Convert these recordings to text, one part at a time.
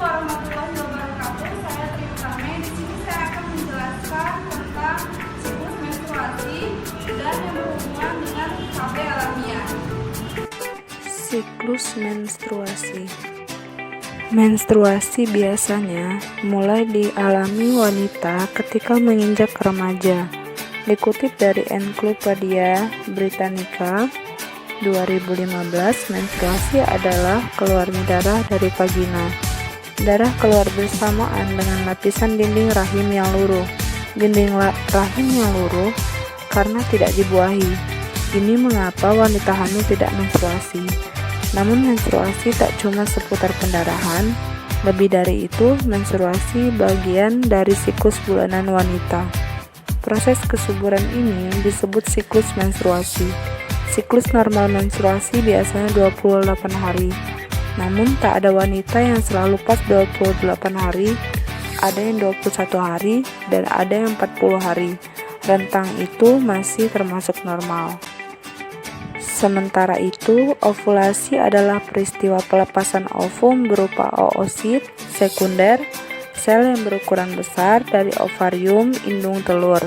warahmatullahi wabarakatuh. Saya Triutami. Di sini saya akan menjelaskan tentang siklus menstruasi dan yang berhubungan dengan KB alamiah. Siklus menstruasi. Menstruasi biasanya mulai dialami wanita ketika menginjak remaja. Dikutip dari Encyclopedia Britannica 2015, menstruasi adalah keluarnya darah dari vagina. Darah keluar bersamaan dengan lapisan dinding rahim yang luruh. Dinding rahim yang luruh karena tidak dibuahi. Ini mengapa wanita hamil tidak menstruasi. Namun menstruasi tak cuma seputar pendarahan, lebih dari itu, menstruasi bagian dari siklus bulanan wanita. Proses kesuburan ini disebut siklus menstruasi. Siklus normal menstruasi biasanya 28 hari. Namun tak ada wanita yang selalu pas 28 hari, ada yang 21 hari, dan ada yang 40 hari. Rentang itu masih termasuk normal. Sementara itu, ovulasi adalah peristiwa pelepasan ovum berupa oosit sekunder, sel yang berukuran besar dari ovarium indung telur.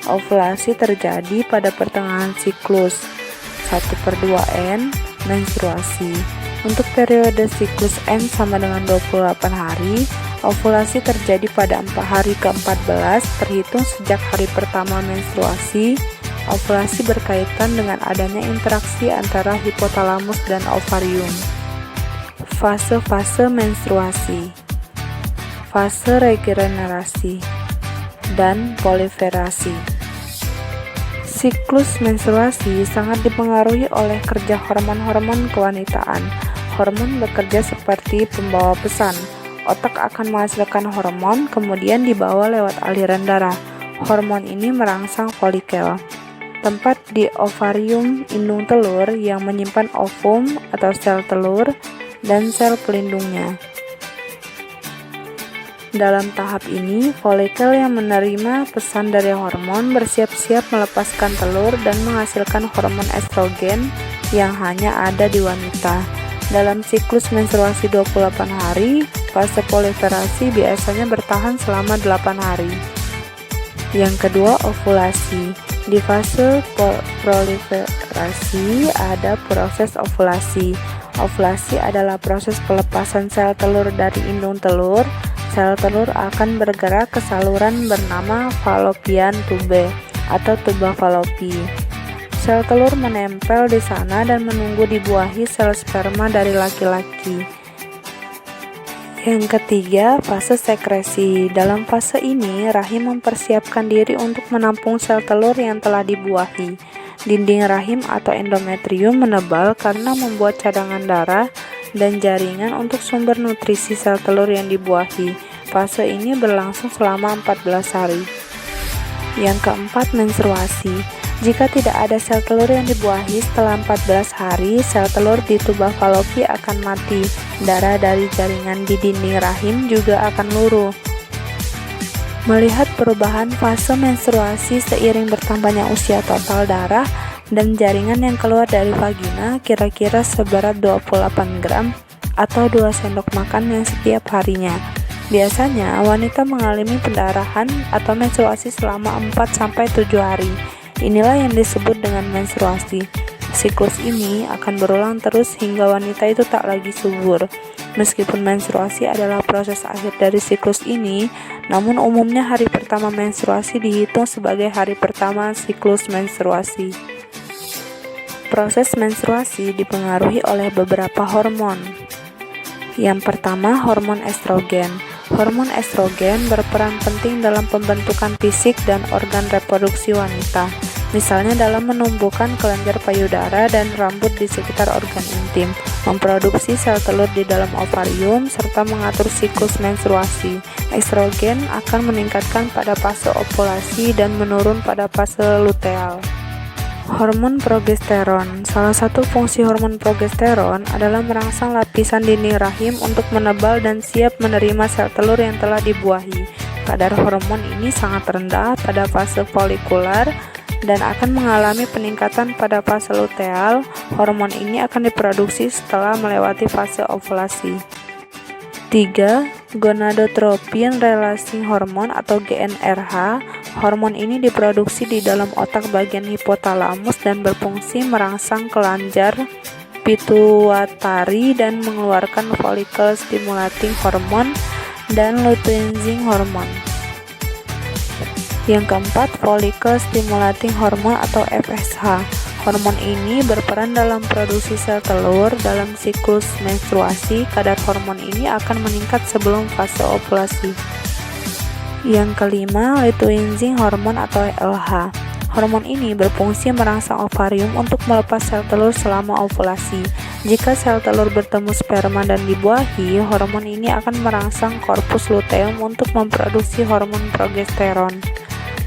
Ovulasi terjadi pada pertengahan siklus 1/2 N menstruasi. Untuk periode siklus N sama dengan 28 hari, ovulasi terjadi pada hari ke-14 terhitung sejak hari pertama menstruasi. Ovulasi berkaitan dengan adanya interaksi antara hipotalamus dan ovarium. Fase-fase menstruasi, fase regenerasi, dan proliferasi. Siklus menstruasi sangat dipengaruhi oleh kerja hormon-hormon kewanitaan. Hormon bekerja seperti pembawa pesan. Otak akan menghasilkan hormon, kemudian dibawa lewat aliran darah. Hormon ini merangsang folikel, tempat di ovarium indung telur yang menyimpan ovum atau sel telur dan sel pelindungnya. Dalam tahap ini, folikel yang menerima pesan dari hormon bersiap-siap melepaskan telur dan menghasilkan hormon estrogen yang hanya ada di wanita. Dalam siklus menstruasi 28 hari, fase proliferasi biasanya bertahan selama 8 hari. Yang kedua, ovulasi. Di fase proliferasi ada proses ovulasi. Ovulasi adalah proses pelepasan sel telur dari indung telur. Sel telur akan bergerak ke saluran bernama fallopian tube atau tuba Fallopi. Sel telur menempel di sana dan menunggu dibuahi sel sperma dari laki-laki. Yang ketiga, fase sekresi. Dalam fase ini, rahim mempersiapkan diri untuk menampung sel telur yang telah dibuahi. Dinding rahim atau endometrium menebal karena membuat cadangan darah dan jaringan untuk sumber nutrisi sel telur yang dibuahi. Fase ini berlangsung selama 14 hari. Yang keempat, menstruasi. Jika tidak ada sel telur yang dibuahi setelah 14 hari, sel telur di tuba Fallopi akan mati. Darah dari jaringan di dinding rahim juga akan luruh. Melihat perubahan fase menstruasi seiring bertambahnya usia total darah dan jaringan yang keluar dari vagina kira-kira seberat 28 gram atau 2 sendok makan yang setiap harinya. Biasanya wanita mengalami pendarahan atau menstruasi selama 4-7 hari. Inilah yang disebut dengan menstruasi. Siklus ini akan berulang terus hingga wanita itu tak lagi subur. Meskipun menstruasi adalah proses akhir dari siklus ini, namun umumnya hari pertama menstruasi dihitung sebagai hari pertama siklus menstruasi. Proses menstruasi dipengaruhi oleh beberapa hormon. Yang pertama, hormon estrogen. Hormon estrogen berperan penting dalam pembentukan fisik dan organ reproduksi wanita, misalnya dalam menumbuhkan kelenjar payudara dan rambut di sekitar organ intim, memproduksi sel telur di dalam ovarium, serta mengatur siklus menstruasi. Estrogen akan meningkatkan pada fase ovulasi dan menurun pada fase luteal. Hormon progesteron. Salah satu fungsi hormon progesteron adalah merangsang lapisan dinding rahim untuk menebal dan siap menerima sel telur yang telah dibuahi. Kadar hormon ini sangat rendah pada fase folikular dan akan mengalami peningkatan pada fase luteal. Hormon ini akan diproduksi setelah melewati fase ovulasi. 3. Gonadotropin releasing hormone atau GnRH. Hormon ini diproduksi di dalam otak bagian hipotalamus dan berfungsi merangsang kelenjar pituitari dan mengeluarkan follicle stimulating hormone dan luteinizing hormone. Yang keempat, follicle stimulating hormone atau FSH. Hormon ini berperan dalam produksi sel telur. Dalam siklus menstruasi, kadar hormon ini akan meningkat sebelum fase ovulasi. Yang kelima, luteinizing hormone atau LH. Hormon ini berfungsi merangsang ovarium untuk melepas sel telur selama ovulasi. Jika sel telur bertemu sperma dan dibuahi, hormon ini akan merangsang korpus luteum untuk memproduksi hormon progesteron.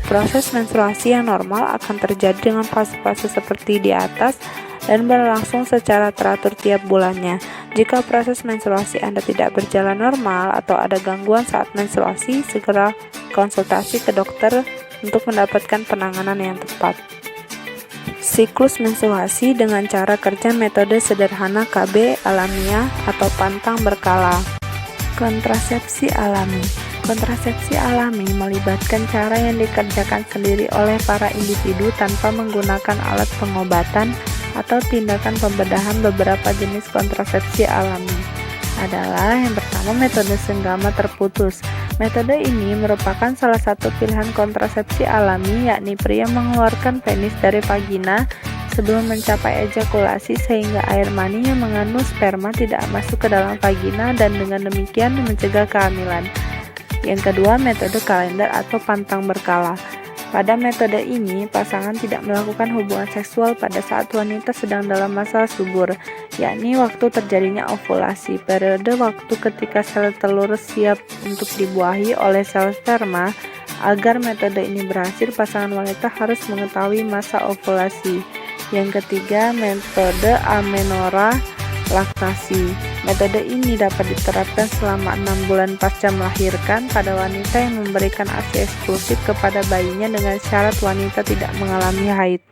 Proses menstruasi yang normal akan terjadi dengan fase-fase seperti di atas dan berlangsung secara teratur tiap bulannya. Jika proses menstruasi Anda tidak berjalan normal atau ada gangguan saat menstruasi, segera konsultasi ke dokter untuk mendapatkan penanganan yang tepat. Siklus menstruasi dengan cara kerja metode sederhana KB alamiah atau pantang berkala. Kontrasepsi alami. Kontrasepsi alami melibatkan cara yang dikerjakan sendiri oleh para individu tanpa menggunakan alat pengobatan atau tindakan pembedahan. Beberapa jenis kontrasepsi alami adalah yang pertama, metode senggama terputus. Metode ini merupakan salah satu pilihan kontrasepsi alami, yakni pria mengeluarkan penis dari vagina sebelum mencapai ejakulasi sehingga air mani yang mengandung sperma tidak masuk ke dalam vagina dan dengan demikian mencegah kehamilan. Yang kedua, metode kalender atau pantang berkala. Pada metode ini, pasangan tidak melakukan hubungan seksual pada saat wanita sedang dalam masa subur, yakni waktu terjadinya ovulasi. Periode waktu ketika sel telur siap untuk dibuahi oleh sel sperma. Agar metode ini berhasil, pasangan wanita harus mengetahui masa ovulasi. Yang ketiga, metode amenorrhea laktasi. Metode ini dapat diterapkan selama 6 bulan pasca melahirkan pada wanita yang memberikan ASI eksklusif kepada bayinya dengan syarat wanita tidak mengalami haid.